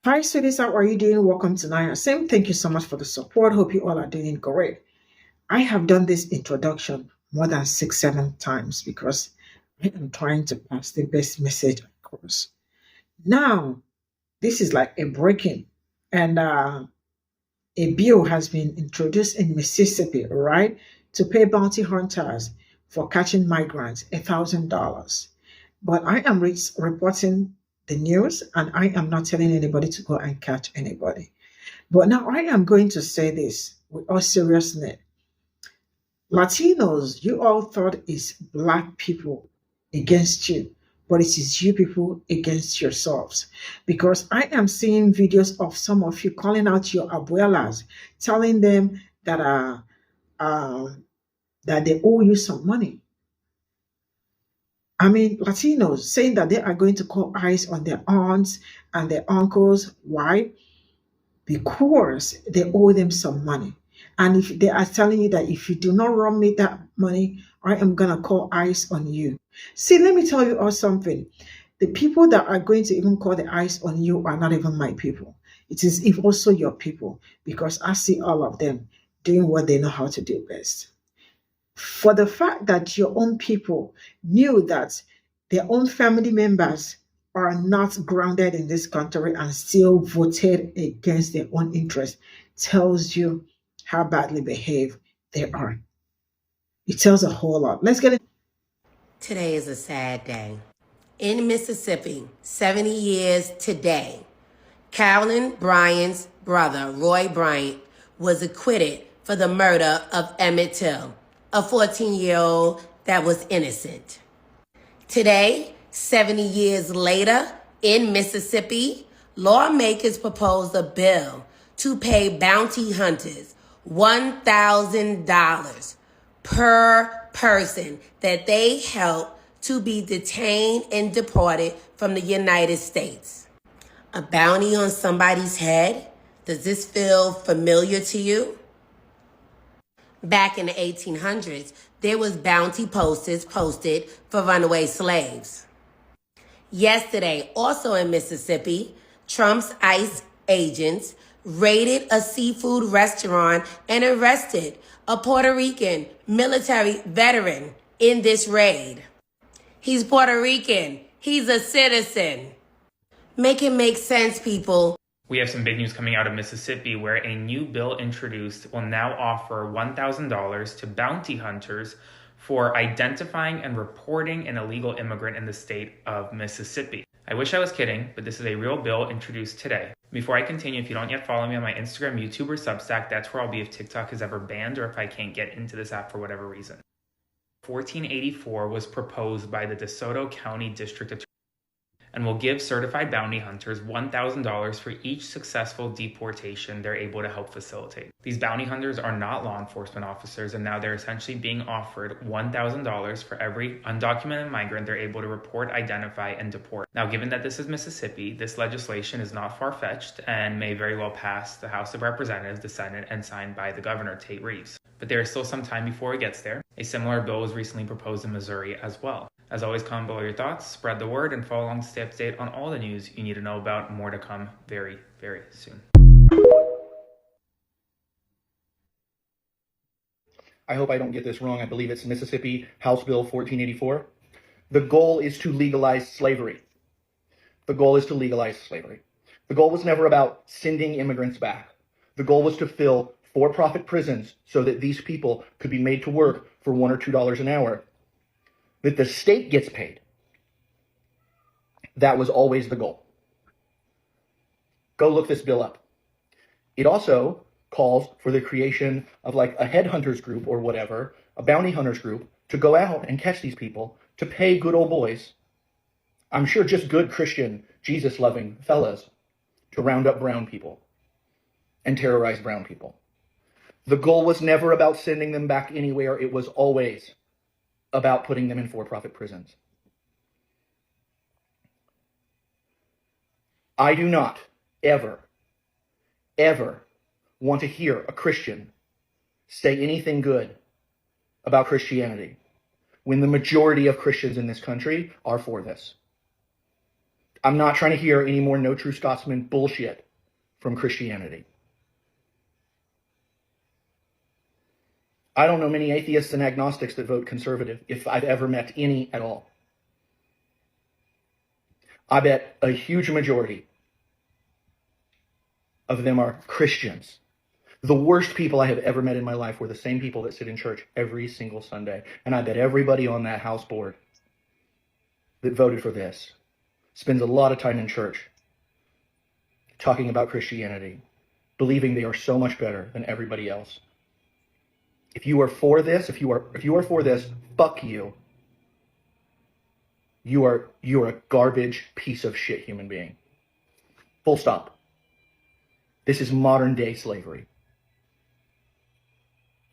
Hi, students. How are you doing? Welcome to Naya Sim. Thank you so much for the support. Hope you all are doing great. I have done this introduction more than 6, 7 times because I am trying to pass the best message across. Now, this is like a breaking, and a bill has been introduced in Mississippi, right, to pay bounty hunters for catching migrants $1,000. But I am reporting the news, and I am not telling anybody to go and catch anybody. But now I am going to say this with all seriousness. Latinos, you all thought it's black people against you, but it is you people against yourselves. Because I am seeing videos of some of you calling out your abuelas, telling them that uh, that they owe you some money. I mean, Latinos saying that they are going to call eyes on their aunts and their uncles. Why? Because they owe them some money. And if they are telling you that if you do not run me that money, I am going to call eyes on you. See, let me tell you all something. The people that are going to even call the eyes on you are not even my people. It is if also your people, because I see all of them doing what they know how to do best. For the fact that your own people knew that their own family members are not grounded in this country and still voted against their own interest tells you how badly behaved they are. It tells a whole lot. Let's get it. Today is a sad day. In Mississippi, 70 years today, Carolyn Bryant's brother, Roy Bryant, was acquitted for the murder of Emmett Till, a 14-year-old that was innocent. Today, 70 years later, in Mississippi, lawmakers proposed a bill to pay bounty hunters $1,000 per person that they help to be detained and deported from the United States. A bounty on somebody's head? Does this feel familiar to you? Back in the 1800s, there was bounty posters posted for runaway slaves. Yesterday, also in Mississippi, Trump's ICE agents raided a seafood restaurant and arrested a Puerto Rican military veteran in this raid. He's Puerto Rican. He's a citizen. Make it make sense, people. We have some big news coming out of Mississippi where a new bill introduced will now offer $1,000 to bounty hunters for identifying and reporting an illegal immigrant in the state of Mississippi. I wish I was kidding, but this is a real bill introduced today. Before I continue, if you don't yet follow me on my Instagram, YouTube, or Substack, that's where I'll be if TikTok is ever banned or if I can't get into this app for whatever reason. 1484 was proposed by the DeSoto County District Attorney and will give certified bounty hunters $1,000 for each successful deportation they're able to help facilitate. These bounty hunters are not law enforcement officers, and now they're essentially being offered $1,000 for every undocumented migrant they're able to report, identify, and deport. Now, given that this is Mississippi, this legislation is not far-fetched and may very well pass the House of Representatives, the Senate, and signed by the governor, Tate Reeves. But there is still some time before it gets there. A similar bill was recently proposed in Missouri as well. As always, comment below your thoughts, spread the word, and follow along to stay up to date on all the news you need to know about. More to come very, very soon. I hope I don't get this wrong. I believe it's Mississippi House Bill 1484. The goal is to legalize slavery. The goal is to legalize slavery. The goal was never about sending immigrants back. The goal was to fill for-profit prisons so that these people could be made to work for $1 or $2 an hour, that the state gets paid. That was always the goal. Go look this bill up. It also calls for the creation of like a headhunters group or whatever, a bounty hunters group, to go out and catch these people, to pay good old boys, I'm sure just good Christian, Jesus-loving fellas, to round up brown people and terrorize brown people. The goal was never about sending them back anywhere. It was always about putting them in for-profit prisons. I do not ever want to hear a Christian say anything good about Christianity when the majority of Christians in this country are for this. I'm not trying to hear any more no true Scotsman bullshit from Christianity. I don't know many atheists and agnostics that vote conservative, if I've ever met any at all. I bet a huge majority of them are Christians. The worst people I have ever met in my life were the same people that sit in church every single Sunday. And I bet everybody on that house board that voted for this spends a lot of time in church talking about Christianity, believing they are so much better than everybody else. If you are for this, if you are for this, fuck you. You are a garbage piece of shit human being. Full stop. This is modern day slavery.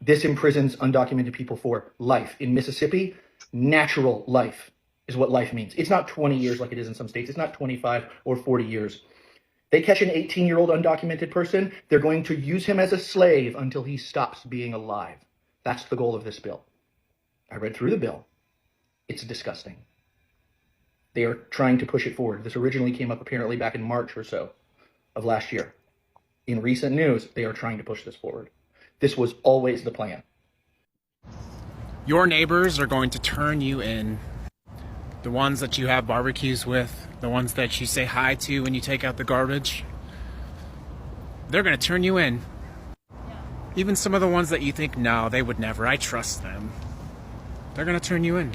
This imprisons undocumented people for life. In Mississippi, natural life is what life means. It's not 20 years like it is in some states. It's not 25 or 40 years. They catch an 18-year-old undocumented person, they're going to use him as a slave until he stops being alive. That's the goal of this bill. I read through the bill. It's disgusting. They are trying to push it forward. This originally came up apparently back in March or so of last year. In recent news, they are trying to push this forward. This was always the plan. Your neighbors are going to turn you in. The ones that you have barbecues with, the ones that you say hi to when you take out the garbage, they're going to turn you in. Even some of the ones that you think, no, they would never, I trust them, they're going to turn you in.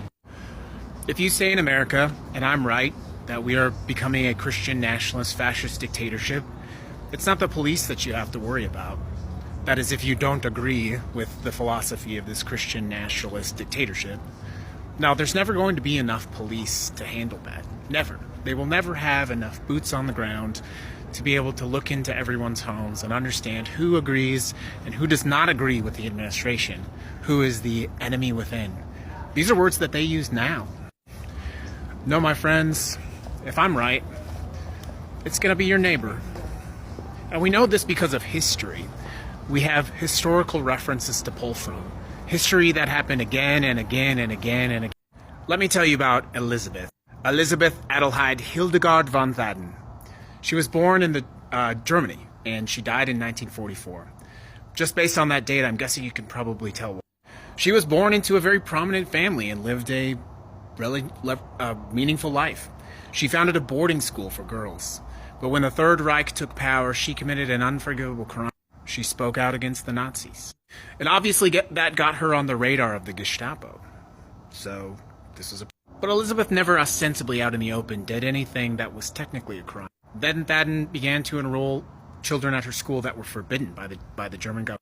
If you stay in America, and I'm right, that we are becoming a Christian nationalist fascist dictatorship, it's not the police that you have to worry about. That is, if you don't agree with the philosophy of this Christian nationalist dictatorship. Now, there's never going to be enough police to handle that. Never. They will never have enough boots on the ground to be able to look into everyone's homes and understand who agrees and who does not agree with the administration, who is the enemy within. These are words that they use now. No, my friends, if I'm right, it's going to be your neighbor. And we know this because of history. We have historical references to pull from. History that happened again and again and again and again. Let me tell you about Elizabeth. Elizabeth Adelheid Hildegard von Thadden. She was born in Germany, and she died in 1944. Just based on that date, I'm guessing you can probably tell. She was born into a very prominent family and lived a really meaningful life. She founded a boarding school for girls. But when the Third Reich took power, she committed an unforgivable crime. She spoke out against the Nazis. And obviously that got her on the radar of the Gestapo. So this was But Elizabeth never ostensibly out in the open did anything that was technically a crime. Then Thadden began to enroll children at her school that were forbidden by the German government.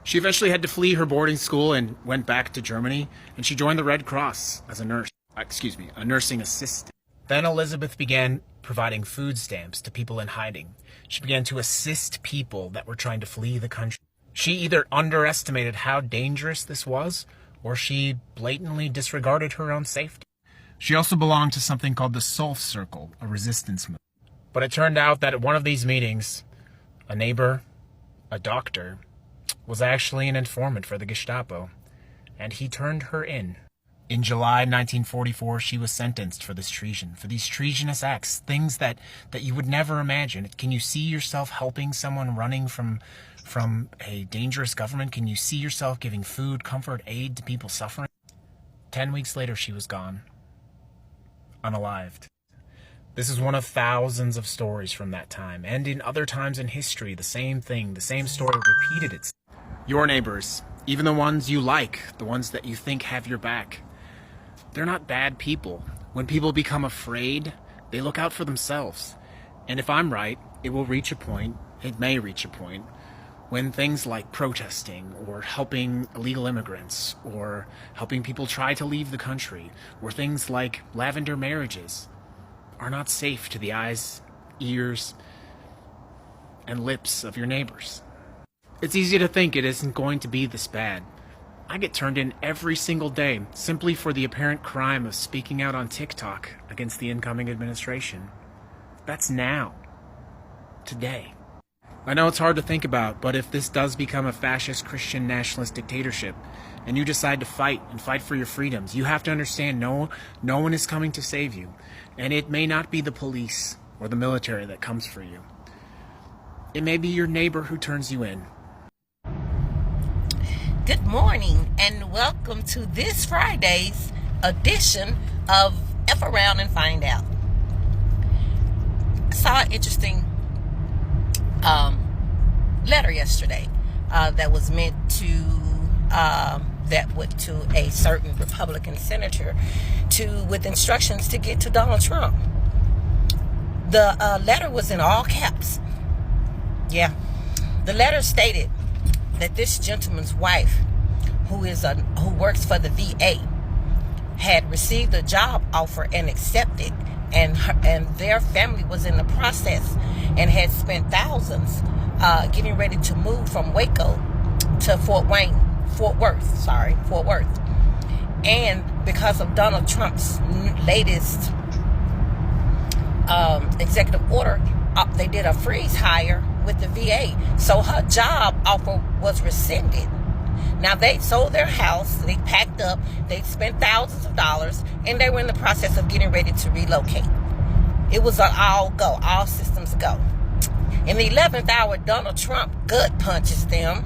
She eventually had to flee her boarding school and went back to Germany, and she joined the Red Cross as a nursing assistant. Then Elizabeth began providing food stamps to people in hiding. She began to assist people that were trying to flee the country. She either underestimated how dangerous this was, or she blatantly disregarded her own safety. She also belonged to something called the Solf Circle, a resistance movement. But it turned out that at one of these meetings, a neighbor, a doctor, was actually an informant for the Gestapo, and he turned her in. In July 1944, she was sentenced for this treason, for these treasonous acts, things that you would never imagine. Can you see yourself helping someone running from a dangerous government? Can you see yourself giving food, comfort, aid to people suffering? 10 weeks later, she was gone, unalived. This is one of thousands of stories from that time, and in other times in history, the same thing, the same story repeated itself. Your neighbors, even the ones you like, the ones that you think have your back, they're not bad people. When people become afraid, they look out for themselves. And if I'm right, it may reach a point, when things like protesting or helping illegal immigrants or helping people try to leave the country or things like lavender marriages are not safe to the eyes, ears, and lips of your neighbors. It's easy to think it isn't going to be this bad. I get turned in every single day simply for the apparent crime of speaking out on TikTok against the incoming administration. That's now. Today. I know it's hard to think about, but if this does become a fascist Christian nationalist dictatorship, and you decide to fight and fight for your freedoms, you have to understand no one is coming to save you. And it may not be the police. or the military that comes for you. It may be your neighbor who turns you in. Good morning and welcome to this Friday's edition of F Around and Find Out. I saw an interesting letter yesterday that was meant to that went to a certain Republican senator with instructions to get to Donald Trump. The letter was in all caps. Yeah, the letter stated that this gentleman's wife, who works for the VA, had received a job offer and accepted, and their family was in the process and had spent thousands getting ready to move from Waco to Fort Worth. And because of Donald Trump's latest executive order, they did a freeze hire with the VA. So her job offer was rescinded. Now they sold their house, they packed up, they spent thousands of dollars, and they were in the process of getting ready to relocate. It was an all systems go. In the 11th hour, Donald Trump gut punches them.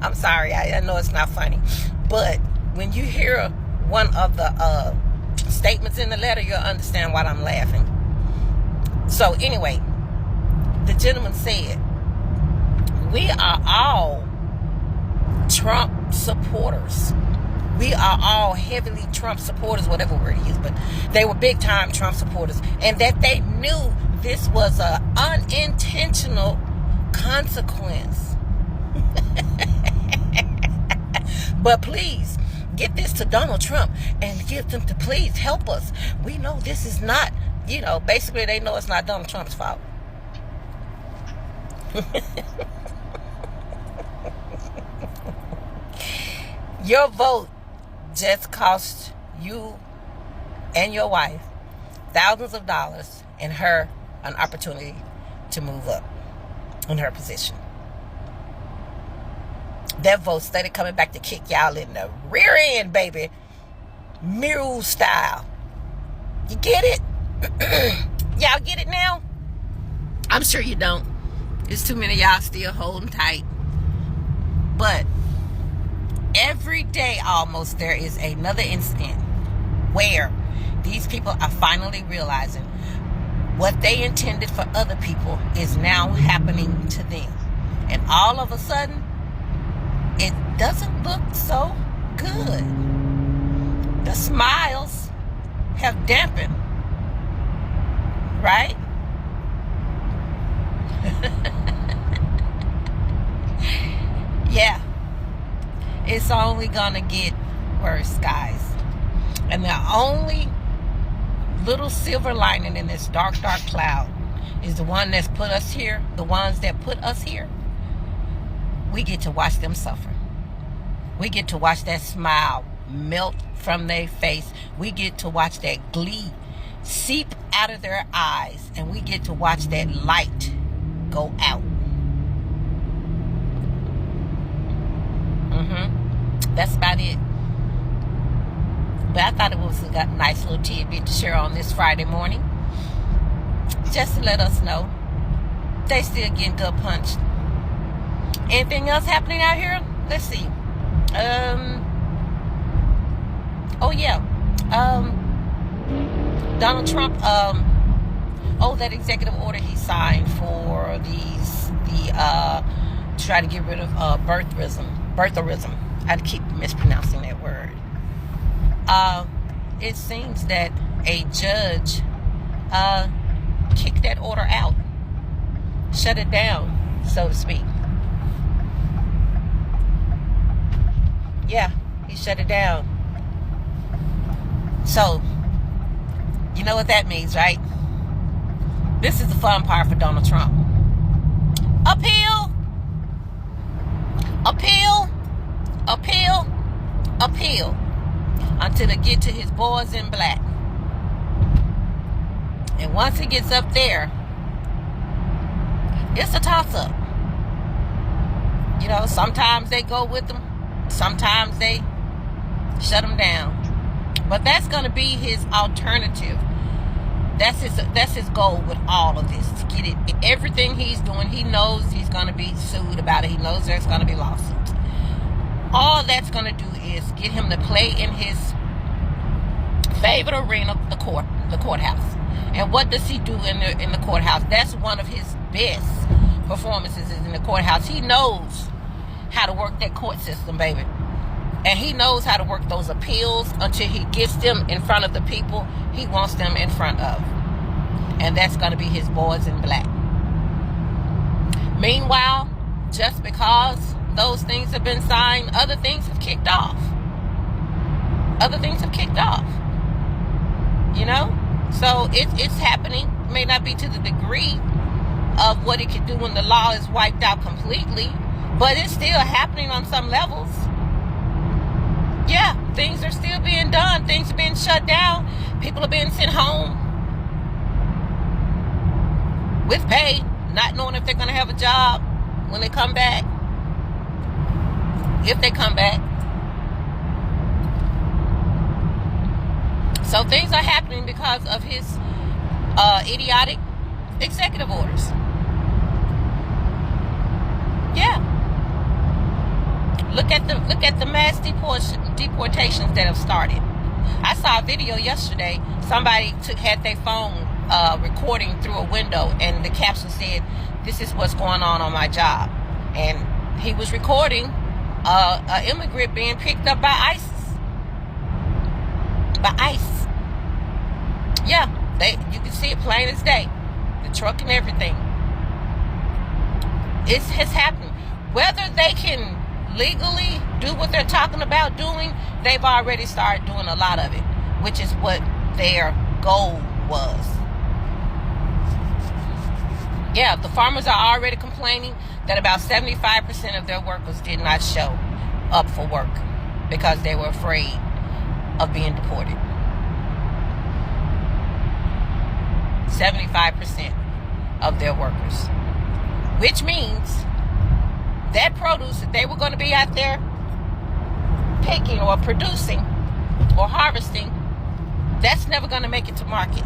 I'm sorry, I know it's not funny, but when you hear one of the statements in the letter, you'll understand why I'm laughing. So anyway, the gentleman said, we are all Trump supporters. We are all heavily Trump supporters, whatever word he used, but they were big time Trump supporters, and that they knew this was an unintentional consequence. But please get this to Donald Trump and get them to please help us. We know this is not, basically they know it's not Donald Trump's fault. Your vote just cost you and your wife thousands of dollars and her an opportunity to move up in her position. That vote started coming back to kick y'all in the rear end, baby. Mule style. You get it? Y'all get it now? I'm sure you don't. There's too many of y'all still holding tight. But every day almost there is another incident where these people are finally realizing what they intended for other people is now happening to them. And all of a sudden, it doesn't look so good. The smiles have dampened, right? Yeah. It's only gonna get worse, guys. And the only little silver lining in this dark cloud is the one that's put us here, the ones that put us here. We get to watch them suffer. We get to watch that smile melt from their face. We get to watch that glee seep out of their eyes. And we get to watch that light go out. That's about it. But I thought it was a nice little tidbit to share on this Friday morning. Just to let us know they still getting gut punched. Anything else happening out here? Let's see. Donald Trump, that executive order he signed for try to get rid of birtherism. I'd keep mispronouncing that word. It seems that a judge kicked that order out, shut it down, so to speak. Yeah, he shut it down. So, you know what that means, right? This is the fun part for Donald Trump. Appeal, until it get to his boys in black. And once he gets up there, it's a toss-up. Sometimes they go with him, sometimes they shut him down. But that's going to be his alternative. That's his goal with all of this. To get it, everything he's doing, he knows he's going to be sued about it. He knows there's going to be lawsuits. All that's going to do is get him to play in his favorite arena, the courthouse. And what does he do in the courthouse? That's one of his best performances, is in the courthouse. He knows how to work that court system, baby. And he knows how to work those appeals until he gets them in front of the people he wants them in front of. And that's going to be his boys in black. Meanwhile, just because those things have been signed, other things have kicked off. Other things have kicked off. You know? So it's happening. It may not be to the degree of what it could do when the law is wiped out completely, but it's still happening on some levels. Yeah, things are still being done. Things are being shut down. People are being sent home with pay, not knowing if they're going to have a job when they come back. If they come back. So things are happening because of his idiotic executive orders. Yeah. Look at the mass deportations that have started. I saw a video yesterday. Somebody had their phone recording through a window, and the caption said, "This is what's going on my job." And he was recording an immigrant being picked up by ISIS. By ICE. Yeah, you can see it plain as day. The truck and everything. It has happened. Whether they can legally do what they're talking about doing, they've already started doing a lot of it, which is what their goal was. Yeah, the farmers are already complaining that about 75% of their workers did not show up for work because they were afraid of being deported. 75% of their workers. Which means that produce that they were going to be out there picking or producing or harvesting, that's never going to make it to market.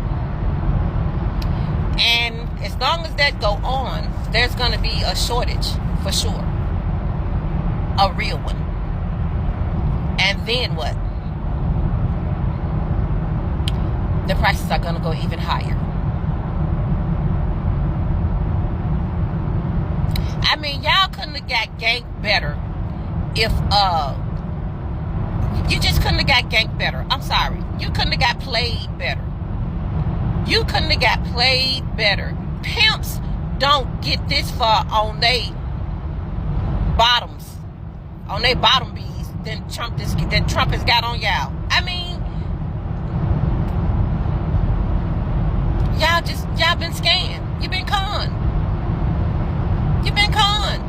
And as long as that go on, there's going to be a shortage for sure. A real one. And then what? The prices are going to go even higher. I mean, y'all couldn't have got ganked better if, you just couldn't have got ganked better. I'm sorry. You couldn't have got played better. You couldn't have got played better. Pimps don't get this far on they bottoms, on they bottom bees than Trump has got on y'all. I mean, y'all been scammed. You been conned. You've been conned.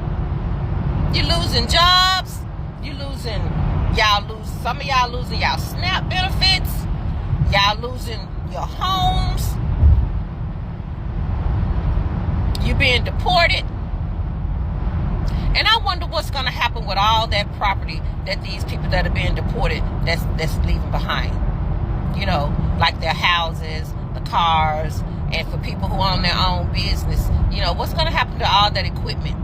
You're losing jobs. Some of y'all losing y'all SNAP benefits. Y'all losing your homes. You being deported. And I wonder what's going to happen with all that property that these people that are being deported that's leaving behind. You know, like their houses, the cars, and for people who own their own business, you know, what's going to happen to all that equipment?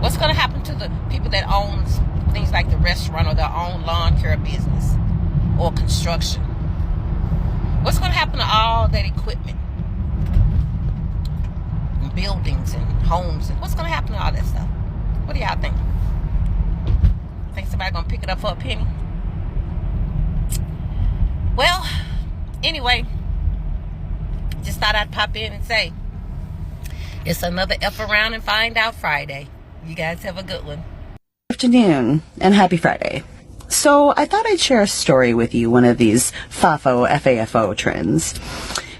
What's going to happen to the people that own things like the restaurant or their own lawn care business or construction? What's going to happen to all that equipment? And buildings and homes, and what's going to happen to all that stuff? What do y'all think? Think somebody going to pick it up for a penny? Well, anyway, just thought I'd pop in and say it's another F around and find out Friday. You guys have a good one. Good afternoon and happy Friday. So I thought I'd share a story with you, one of these FAFO trends.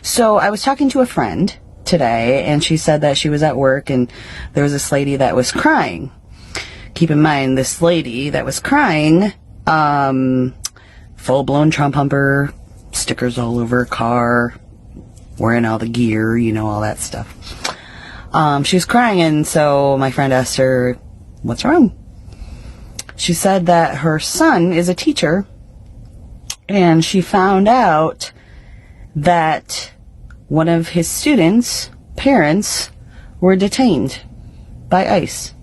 So I was talking to a friend today, and she said that she was at work and there was this lady that was crying. Keep in mind, this lady that was crying, full-blown Trump humper, stickers all over her car, wearing all the gear, you know, all that stuff. She was crying, and so my friend asked her, what's wrong? She said that her son is a teacher, and she found out that one of his students' parents were detained by ICE.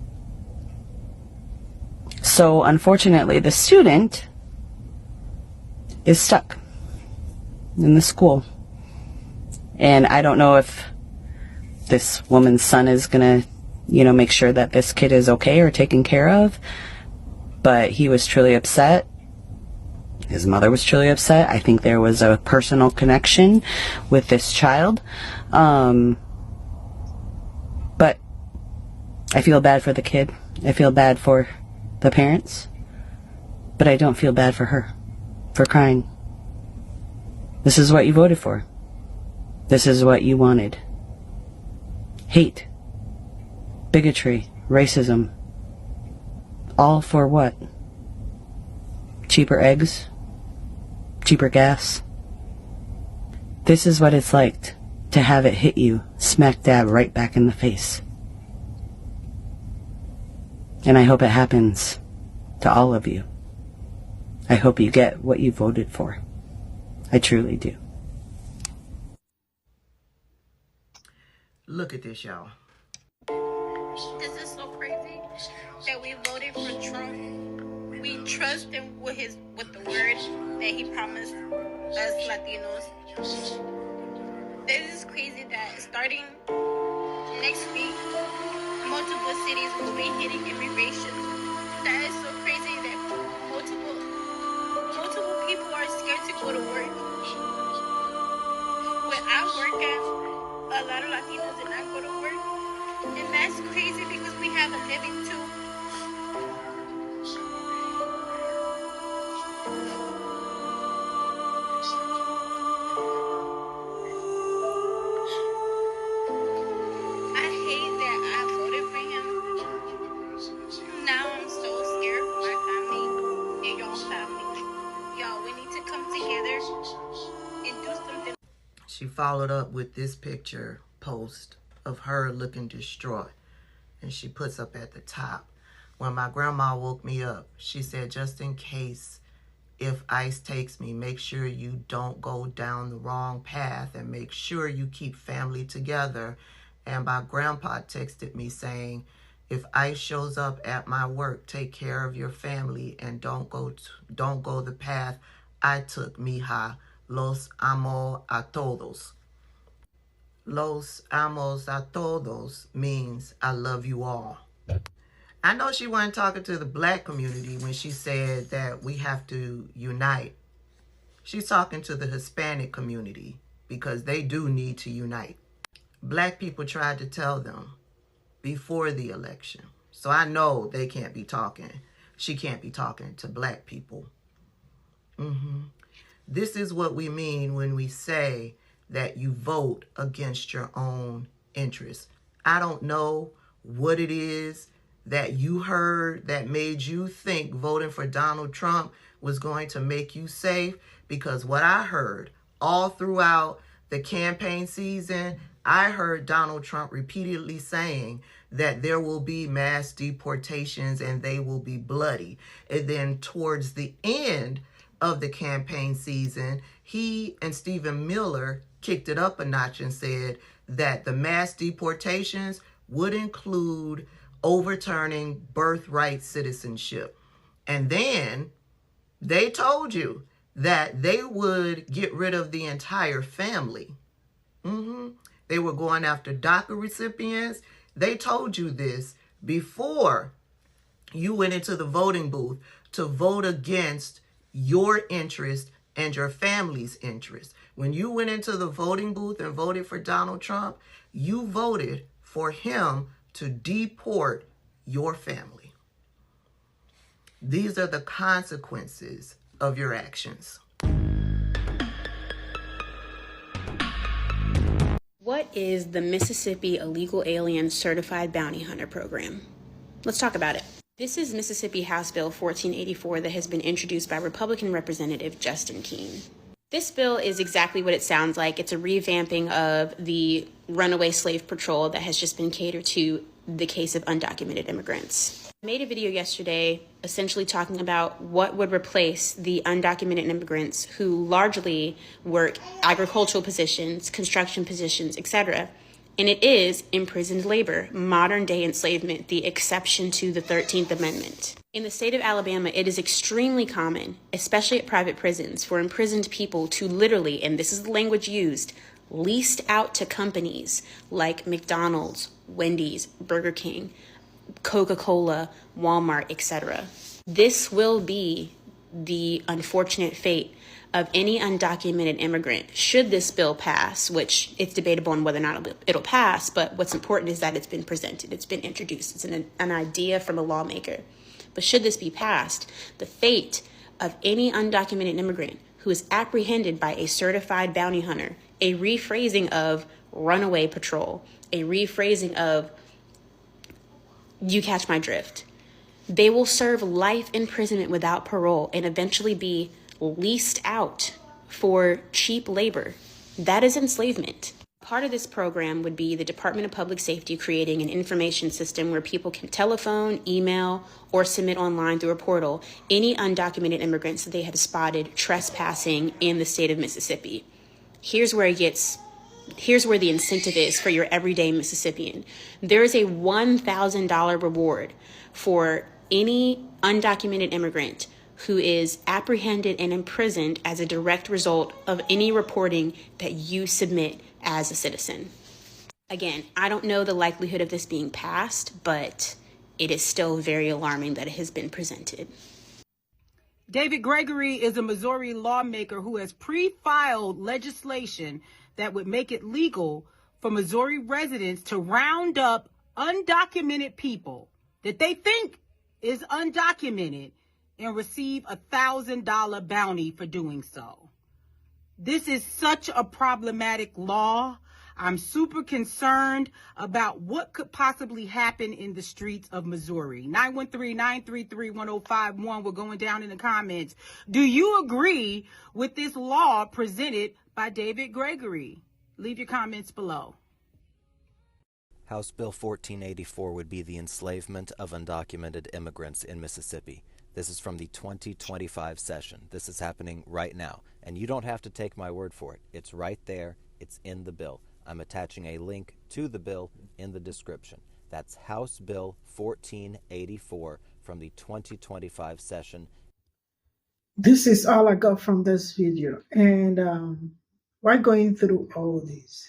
So unfortunately, the student is stuck in the school. And I don't know if this woman's son is gonna, make sure that this kid is okay or taken care of. But he was truly upset. His mother was truly upset. I think there was a personal connection with this child. But I feel bad for the kid. I feel bad for the parents. But I don't feel bad for her for crying. This is what you voted for. This is what you wanted. Hate, bigotry, racism. All for what? Cheaper eggs? Cheaper gas? This is what it's like to have it hit you smack dab right back in the face. And I hope it happens to all of you. I hope you get what you voted for. I truly do. Look at this, y'all. This is so crazy that we voted for Trump. We trust him with the word that he promised us Latinos. This is crazy that starting next week, multiple cities will be hitting immigration. That is so crazy that multiple people are scared to go to work. When I work at, a lot of Latinos did not go to work. And that's crazy because we have a living too. I hate that I voted for him. Now I'm so scared for my family and your family. Y'all, we need to come together and do something. She followed up with this picture post of her looking distraught. And she puts up at the top, when my grandma woke me up, she said, just in case if ICE takes me, make sure you don't go down the wrong path and make sure you keep family together. And my grandpa texted me saying, if ICE shows up at my work, take care of your family and don't go the path I took, mija. Los amo a todos. Los amos a todos means I love you all. I know she wasn't talking to the black community when she said that we have to unite. She's talking to the Hispanic community because they do need to unite. Black people tried to tell them before the election. So I know they can't be talking. She can't be talking to black people. This is what we mean when we say that you vote against your own interests. I don't know what it is that you heard that made you think voting for Donald Trump was going to make you safe, because what I heard all throughout the campaign season, I heard Donald Trump repeatedly saying that there will be mass deportations and they will be bloody. And then towards the end of the campaign season, he and Stephen Miller kicked it up a notch and said that the mass deportations would include overturning birthright citizenship. And then they told you that they would get rid of the entire family. They were going after DACA recipients. They told you this before you went into the voting booth to vote against your interest and your family's interest. When you went into the voting booth and voted for Donald Trump, you voted for him to deport your family. These are the consequences of your actions. What is the Mississippi Illegal Alien Certified Bounty Hunter Program? Let's talk about it. This is Mississippi House Bill 1484 that has been introduced by Republican Representative Justin Keene. This bill is exactly what it sounds like. It's a revamping of the runaway slave patrol that has just been catered to the case of undocumented immigrants. I made a video yesterday essentially talking about what would replace the undocumented immigrants who largely work agricultural positions, construction positions, etc. And it is imprisoned labor, modern day enslavement, the exception to the 13th Amendment. In the state of Alabama, it is extremely common, especially at private prisons, for imprisoned people to literally, and this is the language used, leased out to companies like McDonald's, Wendy's, Burger King, Coca-Cola, Walmart, etc. This will be the unfortunate fate of any undocumented immigrant should this bill pass, which it's debatable on whether or not it'll pass, but what's important is that it's been presented, it's been introduced, it's an idea from a lawmaker. But should this be passed, the fate of any undocumented immigrant who is apprehended by a certified bounty hunter, a rephrasing of runaway patrol, a rephrasing of you catch my drift. They will serve life imprisonment without parole and eventually be leased out for cheap labor. That is enslavement. Part of this program would be the Department of Public Safety creating an information system where people can telephone, email, or submit online through a portal any undocumented immigrants that they have spotted trespassing in the state of Mississippi. Here's where the incentive is for your everyday Mississippian. There is a $1,000 reward for any undocumented immigrant who is apprehended and imprisoned as a direct result of any reporting that you submit as a citizen. Again, I don't know the likelihood of this being passed, but it is still very alarming that it has been presented. David Gregory is a Missouri lawmaker who has pre-filed legislation that would make it legal for Missouri residents to round up undocumented people that they think is undocumented and receive a $1,000 bounty for doing so. This is such a problematic law. I'm super concerned about what could possibly happen in the streets of Missouri. 913-933-1051. We're going down in the comments. Do you agree with this law presented by David Gregory? Leave your comments below. House Bill 1484 would be the enslavement of undocumented immigrants in Mississippi. This is from the 2025 session. This is happening right now. And you don't have to take my word for it. It's right there. It's in the bill. I'm attaching a link to the bill in the description. That's House Bill 1484 from the 2025 session. This is all I got from this video. And while going through all this,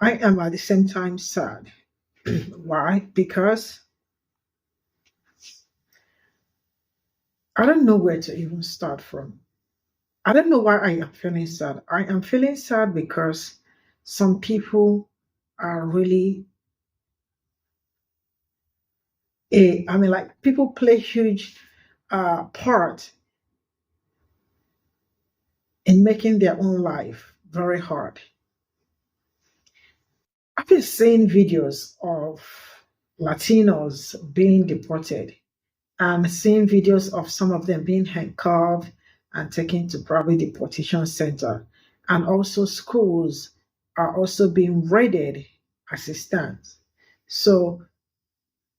I am at the same time sad. Why? Because I don't know where to even start from. I don't know why I am feeling sad. I am feeling sad because some people are really, people play huge part in making their own life very hard. I've been seeing videos of Latinos being deported. I'm seeing videos of some of them being handcuffed and taken to private deportation center. And also schools are also being raided as it stands. So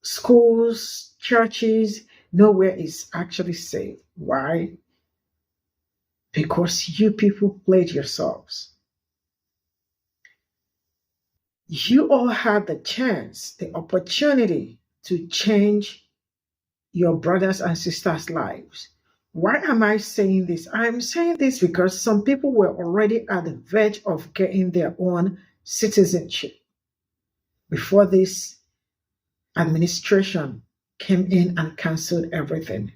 schools, churches, nowhere is actually safe. Why? Because you people played yourselves. You all had the chance, the opportunity to change your brothers and sisters' lives. Why am I saying this? I'm saying this because some people were already at the verge of getting their own citizenship before this administration came in and canceled everything.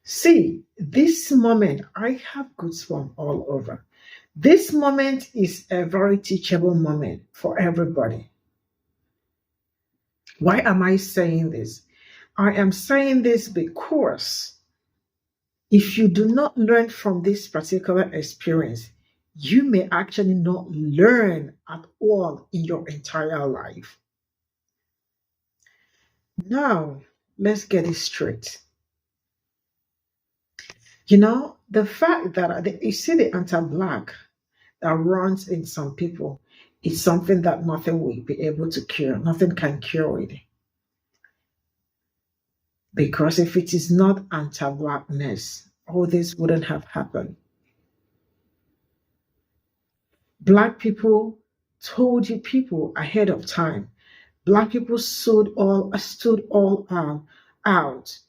See, this moment, I have goosebumps all over. This moment is a very teachable moment for everybody. Why am I saying this? I am saying this because if you do not learn from this particular experience, you may actually not learn at all in your entire life. Now, let's get it straight. You know, the fact that you see the anti-Black that runs in some people is something that nothing will be able to cure. Nothing can cure it. Because if it is not anti-Blackness, all this wouldn't have happened. Black people told you people ahead of time. Black people stood all out.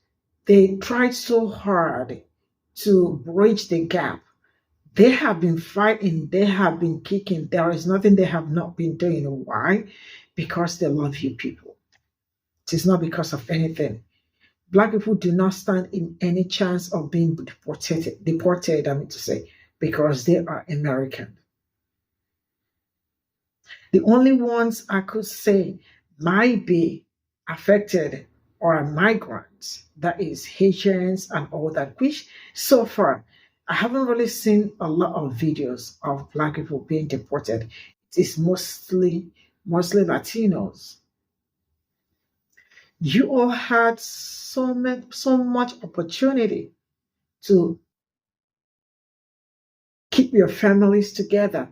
They tried so hard to bridge the gap. They have been fighting, they have been kicking. There is nothing they have not been doing. Why? Because they love you people. It is not because of anything. Black people do not stand in any chance of being deported, I mean to say, because they are American. The only ones I could say might be affected are migrants, that is Haitians and all that, which so far I haven't really seen a lot of videos of Black people being deported. It is mostly Latinos. You all had so much opportunity to keep your families together,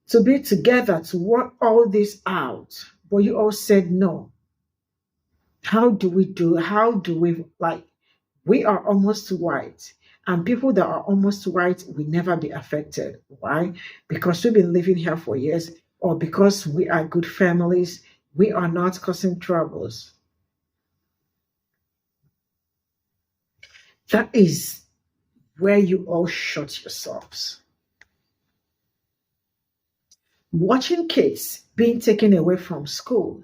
to be together, to work all this out. But you all said no. How do we we are almost white, and people that are almost white will never be affected. Why? Because we've been living here for years, or because we are good families, we are not causing troubles. That is where you all shut yourselves. Watching kids being taken away from school,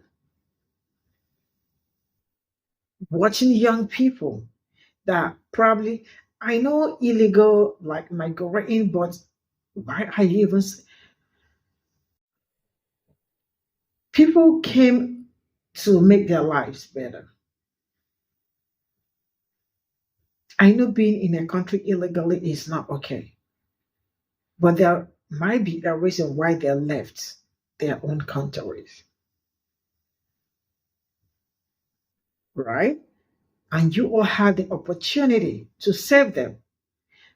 watching young people that probably, I know illegal like migrating, but why are you even? People came to make their lives better. I know being in a country illegally is not okay, but there might be a reason why they left their own countries, right? And you all had the opportunity to save them,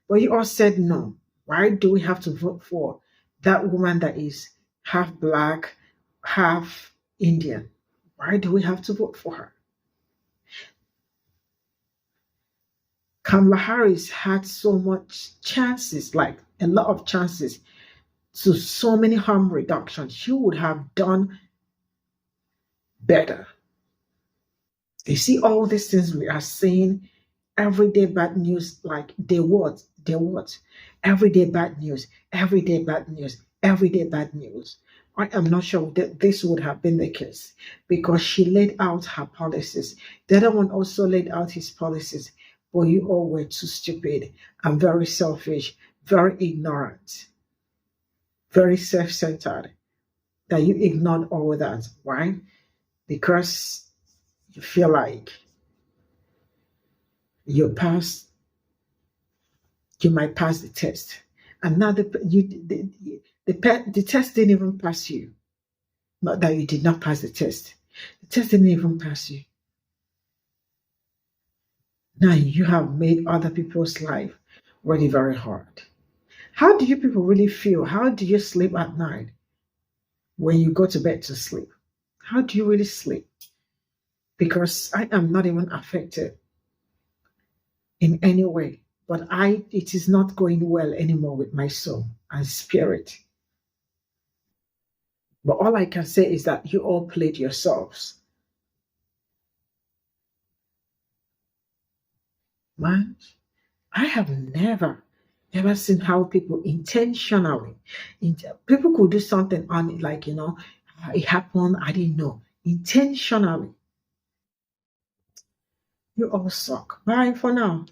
but you all said no. Why do we have to vote for that woman that is half black, half Indian? Why do we have to vote for her? Kamala Harris had so much chances, like a lot of chances, to so many harm reductions. She would have done better. You see all these things we are saying, everyday bad news, like they what? Everyday bad news, everyday bad news, everyday bad news. I am not sure that this would have been the case because she laid out her policies. The other one also laid out his policies, but you all were too stupid and very selfish, very ignorant, very self-centered, that you ignored all that. Why? Because you feel like you might pass the test. And now the test didn't even pass you. Not that you did not pass the test. The test didn't even pass you. Now you have made other people's life really very hard. How do you people really feel? How do you sleep at night when you go to bed to sleep? How do you really sleep? Because I am not even affected in any way, but it is not going well anymore with my soul and spirit. But all I can say is that you all played yourselves. Man, I have never ever seen how people intentionally, people could do something on it, like, it happened, I didn't know. Intentionally. You all suck. Bye for now.